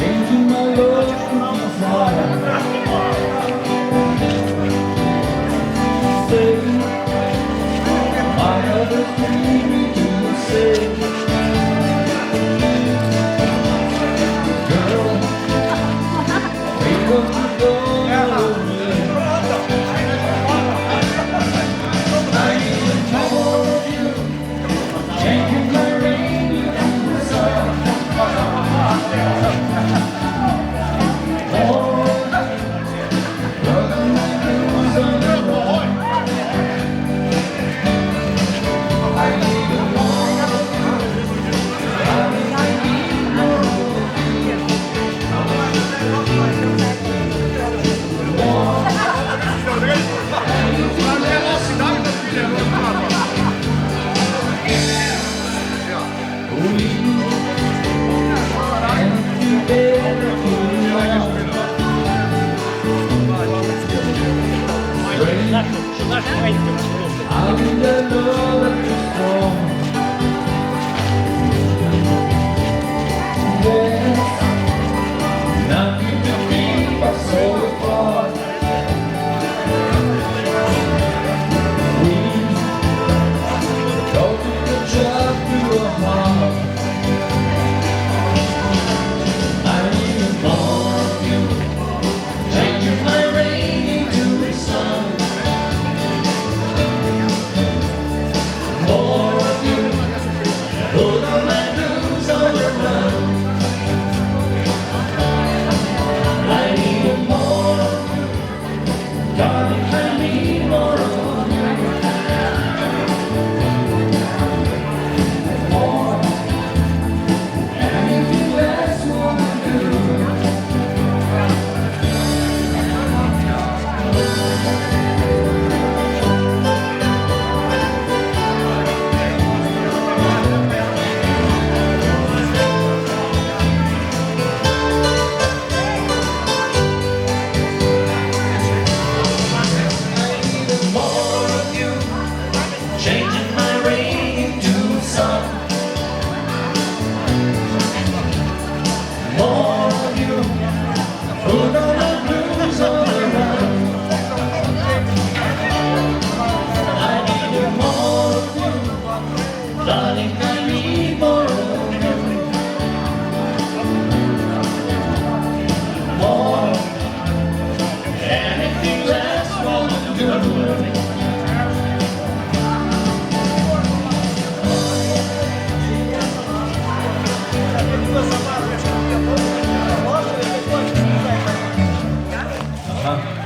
changing my love to desire. Say, my other dream to say, girl, wake up the dawn of me. I need more of you, changing my rain to sun. I'm the love that is strong. Yes, nothing to keep us so apart. We go to the job to a heart. I need more of you, changing my rain into the sun. More of you, put all my blues on the run. I need more of you, darling, I need more of you. More, anything less won't do. Changing my rain to sun. More of you, put all the blues on the run. I need more of you, darling, I need more of you. More, anything less won't do. Uh-huh.